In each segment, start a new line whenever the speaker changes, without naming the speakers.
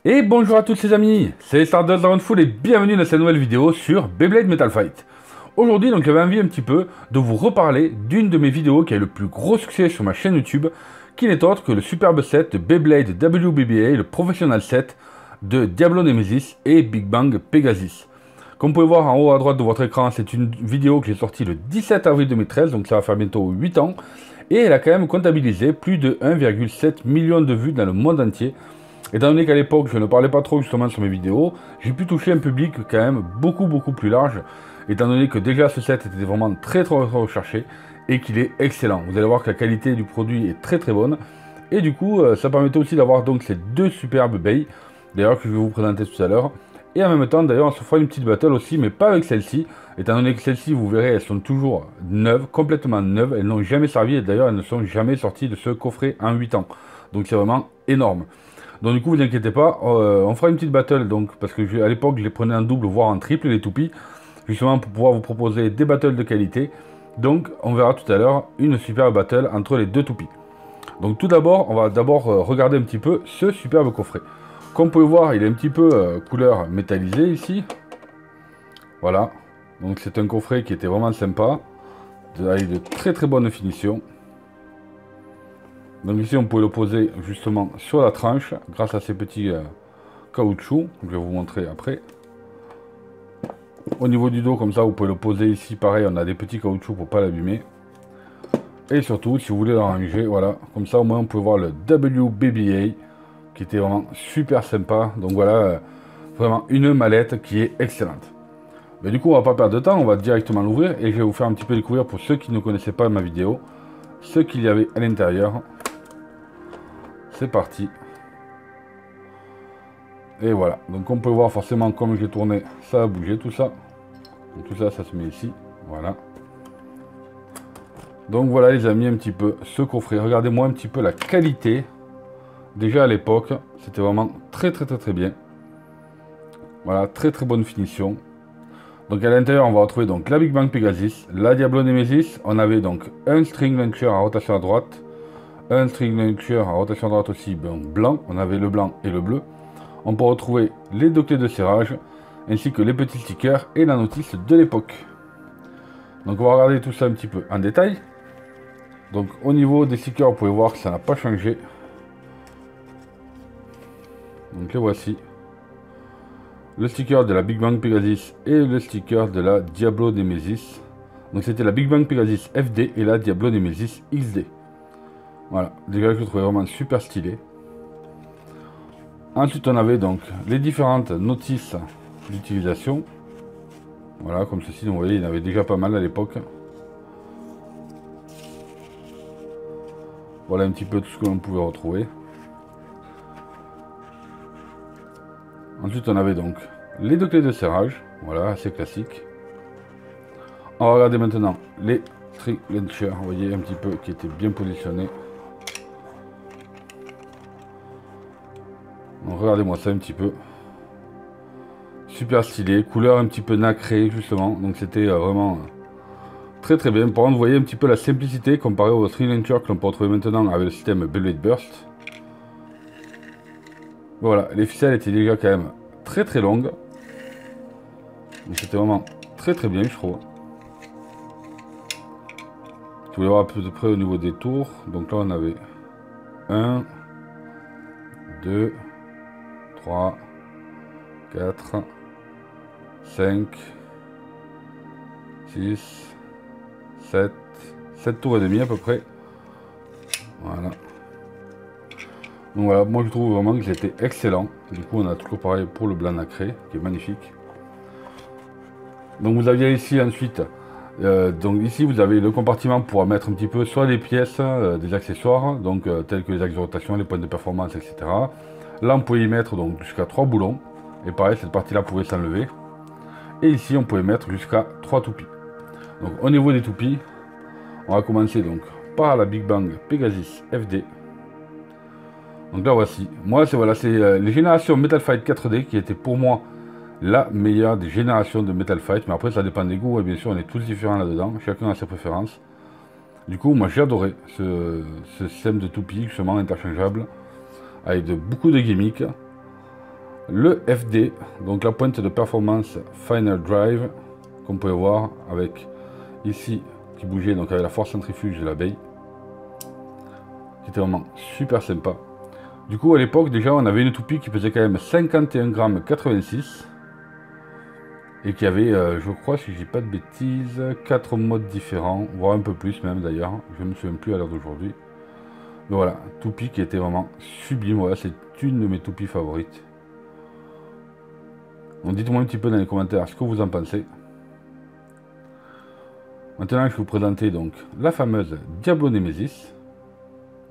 Et bonjour à tous les amis, c'est Stardust Dragonful et bienvenue dans cette nouvelle vidéo sur Beyblade Metal Fight. Aujourd'hui donc j'avais envie un petit peu de vous reparler d'une de mes vidéos qui a eu le plus gros succès sur ma chaîne YouTube, qui n'est autre que le superbe set de Beyblade WBBA, le professionnel set de Diablo Nemesis et Big Bang Pegasus. Comme vous pouvez voir en haut à droite de votre écran, c'est une vidéo que j'ai sortie le 17 avril 2013, donc ça va faire bientôt 8 ans, et elle a quand même comptabilisé plus de 1,7 million de vues dans le monde entier. Étant donné qu'à l'époque je ne parlais pas trop justement sur mes vidéos, j'ai pu toucher un public quand même beaucoup plus large, étant donné que déjà ce set était vraiment très recherché et qu'il est excellent. Vous allez voir que la qualité du produit est très bonne, et du coup ça permettait aussi d'avoir donc ces deux superbes bays, d'ailleurs que je vais vous présenter tout à l'heure. Et en même temps d'ailleurs on se fera une petite battle aussi, mais pas avec celle-ci, étant donné que celles-ci vous verrez elles sont toujours neuves, complètement neuves, elles n'ont jamais servi et d'ailleurs elles ne sont jamais sorties de ce coffret en 8 ans. Donc c'est vraiment énorme. Donc du coup vous inquiétez pas, on fera une petite battle donc, parce que à l'époque je les prenais en double voire en triple les toupies, justement pour pouvoir vous proposer des battles de qualité. Donc on verra tout à l'heure une super battle entre les deux toupies. Donc tout d'abord on va regarder un petit peu ce superbe coffret. Comme vous pouvez voir il est un petit peu couleur métallisée ici. Voilà, donc c'est un coffret qui était vraiment sympa, avec de très bonne finition. Donc ici on peut le poser justement sur la tranche grâce à ces petits caoutchoucs que je vais vous montrer après. Au niveau du dos comme ça vous pouvez le poser ici, pareil on a des petits caoutchoucs pour pas l'abîmer. Et surtout si vous voulez l'arranger, voilà, comme ça au moins on peut voir le WBBA qui était vraiment super sympa. Donc voilà, vraiment une mallette qui est excellente. Mais du coup on va pas perdre de temps, on va directement l'ouvrir et je vais vous faire un petit peu découvrir pour ceux qui ne connaissaient pas ma vidéo ce qu'il y avait à l'intérieur. C'est parti. Et voilà, donc on peut voir forcément comme j'ai tourné, ça a bougé tout ça. Donc tout ça, ça se met ici, voilà. Donc voilà les amis, un petit peu ce coffret. Regardez-moi un petit peu la qualité. Déjà à l'époque, c'était vraiment très bien. Voilà, très bonne finition. Donc à l'intérieur, on va retrouver donc la Big Bang Pegasus, la Diablo Nemesis. On avait donc un string launcher à rotation à droite, un string launcher à rotation à droite aussi blanc. On avait le blanc et le bleu. On peut retrouver les deux clés de serrage, ainsi que les petits stickers et la notice de l'époque. Donc on va regarder tout ça un petit peu en détail. Donc au niveau des stickers, vous pouvez voir que ça n'a pas changé. Donc les voici. Le sticker de la Big Bang Pegasus et le sticker de la Diablo Nemesis. Donc c'était la Big Bang Pegasus FD et la Diablo Nemesis XD. Voilà, déjà que je trouvais vraiment super stylé. Ensuite on avait donc les différentes notices d'utilisation. Voilà, comme ceci, donc vous voyez, il y en avait déjà pas mal à l'époque. Voilà un petit peu tout ce que l'on pouvait retrouver. Ensuite on avait donc les deux clés de serrage, voilà, assez classique. On va regarder maintenant les string launchers, vous voyez un petit peu qui étaient bien positionnés. Donc regardez-moi ça un petit peu. Super stylé, couleur un petit peu nacrée justement, donc c'était vraiment très bien. Par contre vous voyez un petit peu la simplicité comparé au string launcher que l'on peut retrouver maintenant avec le système Beyblade Burst. Voilà, les ficelles étaient déjà quand même très longues. Donc c'était vraiment très bien je trouve. Je voulais voir à peu près au niveau des tours. Donc là on avait 1, 2, 3, 4, 5, 6, 7 tours et demi à peu près. Voilà. Donc voilà, moi je trouve vraiment que c'était excellent. Du coup on a toujours pareil pour le blanc nacré qui est magnifique. Donc vous aviez ici ensuite, donc ici vous avez le compartiment pour mettre un petit peu soit des pièces, des accessoires, donc tels que les axes de rotation, les points de performance, etc. Là on pouvait y mettre donc jusqu'à 3 boulons. Et pareil cette partie là pouvait s'enlever. Et ici on pouvait mettre jusqu'à 3 toupies. Donc au niveau des toupies, on va commencer donc par la Big Bang Pegasus FD. Donc là voici, moi c'est voilà, c'est les générations Metal Fight 4D qui étaient pour moi la meilleure des générations de Metal Fight. Mais après ça dépend des goûts et bien sûr on est tous différents là-dedans, chacun a ses préférences. Du coup moi j'ai adoré ce système de toupies justement interchangeable avec beaucoup de gimmicks. le FD, donc la pointe de performance Final Drive, qu'on peut voir avec ici qui bougeait, donc avec la force centrifuge de l'abeille, qui était vraiment super sympa. Du coup, à l'époque, déjà, on avait une toupie qui pesait quand même 51 grammes 86 et qui avait, je crois, si je dis pas de bêtises, 4 modes différents, voire un peu plus même d'ailleurs. Je ne me souviens plus à l'heure d'aujourd'hui. Mais voilà, toupie qui était vraiment sublime. Voilà, c'est une de mes toupies favorites. Donc dites-moi un petit peu dans les commentaires ce que vous en pensez. Maintenant, je vais vous présenter donc la fameuse Diablo Nemesis.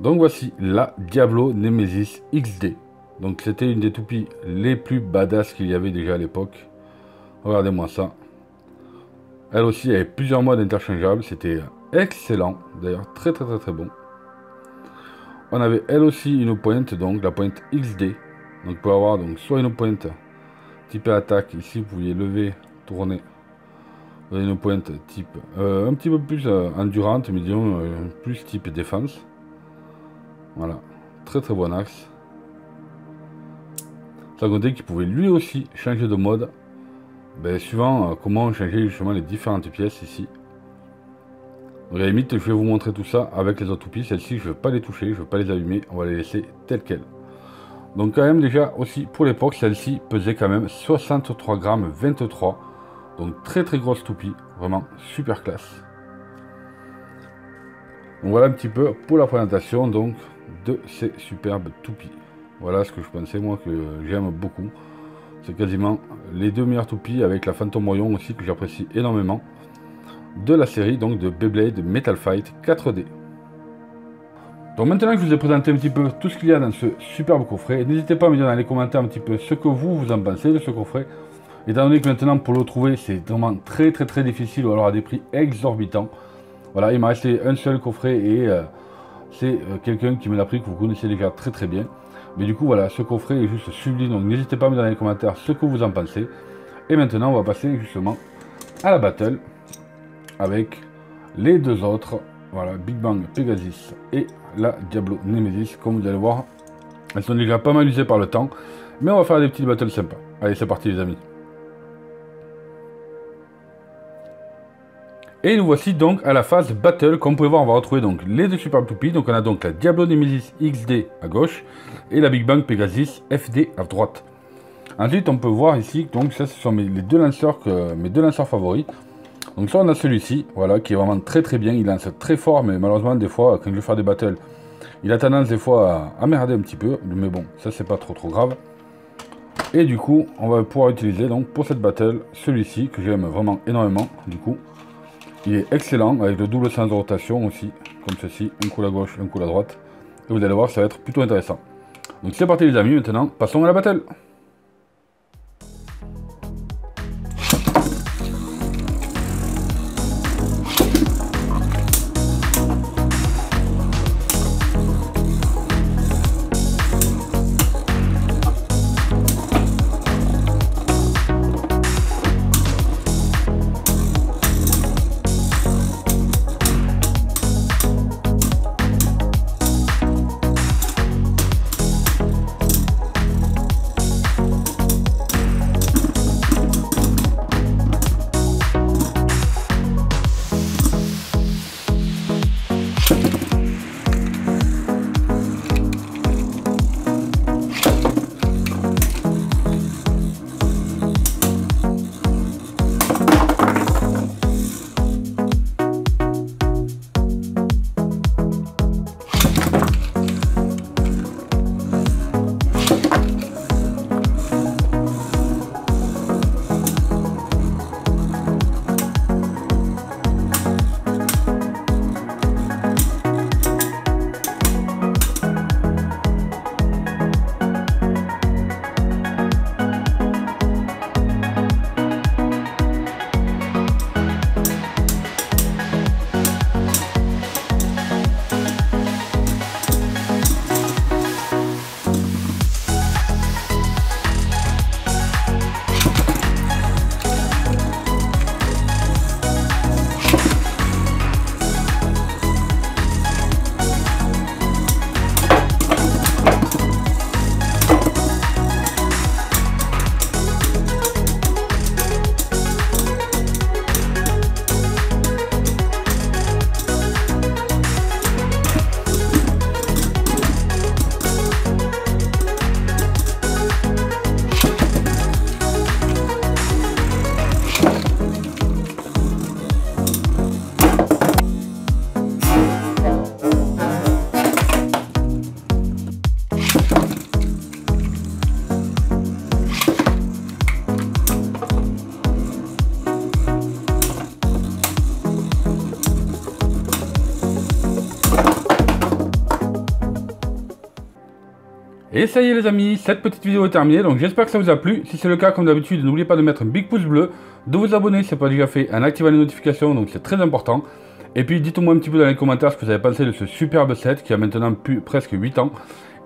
Donc voici la Diablo Nemesis XD. Donc c'était une des toupies les plus badass qu'il y avait déjà à l'époque. Regardez-moi ça. Elle aussi avait plusieurs modes interchangeables. C'était excellent. D'ailleurs très bon. On avait elle aussi une pointe, donc la pointe XD. Donc pour avoir donc soit une pointe type attaque. Ici vous pouviez lever, tourner. Vous avez une pointe type un petit peu plus endurante, mais disons plus type défense. Voilà, très bon axe. Sans compter qu'il pouvait lui aussi changer de mode, suivant comment changer justement les différentes pièces ici. Donc à la limite, je vais vous montrer tout ça avec les autres toupies. Celles-ci, je ne vais pas les toucher, je ne vais pas les allumer, on va les laisser telles quelles. Donc quand même déjà aussi pour l'époque, celle-ci pesait quand même 63 grammes 23. Donc très grosse toupie, vraiment super classe. Donc voilà un petit peu pour la présentation donc de ces superbes toupies. Voilà ce que je pensais moi que j'aime beaucoup. C'est quasiment les deux meilleures toupies avec la Phantom Orion aussi que j'apprécie énormément. De la série donc de Beyblade Metal Fight 4D. Donc maintenant que je vous ai présenté un petit peu tout ce qu'il y a dans ce superbe coffret, n'hésitez pas à me dire dans les commentaires un petit peu ce que vous en pensez de ce coffret. Étant donné que maintenant pour le trouver c'est vraiment très difficile ou alors à des prix exorbitants. Voilà, il m'a resté un seul coffret et c'est quelqu'un qui me l'a pris que vous connaissez déjà très bien. Mais du coup voilà, ce coffret est juste sublime, donc n'hésitez pas à me dire dans les commentaires ce que vous en pensez. Et maintenant on va passer justement à la battle avec les deux autres. Voilà, Big Bang Pegasus et la Diablo Nemesis. Comme vous allez voir, elles sont déjà pas mal usées par le temps. Mais on va faire des petites battles sympas. Allez, c'est parti les amis. Et nous voici donc à la phase battle. Comme vous pouvez voir, on va retrouver donc les deux super toupies. Donc on a donc la Diablo Nemesis XD à gauche et la Big Bang Pegasus FD à droite. Ensuite, on peut voir ici, donc ça ce sont mes deux lanceurs favoris. Donc ça on a celui-ci, voilà, qui est vraiment très bien. Il lance très fort, mais malheureusement des fois quand je vais faire des battles, il a tendance des fois à merder un petit peu. Mais bon, ça c'est pas trop grave. Et du coup, on va pouvoir utiliser donc pour cette battle celui-ci que j'aime vraiment énormément. Du coup, il est excellent avec le double sens de rotation aussi, comme ceci, un coup à gauche, un coup à droite. Et vous allez voir, ça va être plutôt intéressant. Donc c'est parti les amis, maintenant passons à la battle. Et ça y est les amis, cette petite vidéo est terminée, donc j'espère que ça vous a plu. Si c'est le cas, comme d'habitude, n'oubliez pas de mettre un big pouce bleu, de vous abonner si ce n'est pas déjà fait, en activant les notifications, donc c'est très important. Et puis dites-moi un petit peu dans les commentaires ce que vous avez pensé de ce superbe set qui a maintenant presque 8 ans.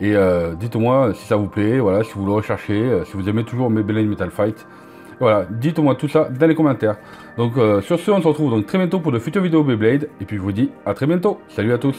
Et dites-moi si ça vous plaît, voilà, si vous le recherchez, si vous aimez toujours mes Beyblade Metal Fight. Voilà, dites-moi tout ça dans les commentaires. Donc sur ce, on se retrouve donc très bientôt pour de futures vidéos Beyblade. Et puis je vous dis à très bientôt. Salut à tous.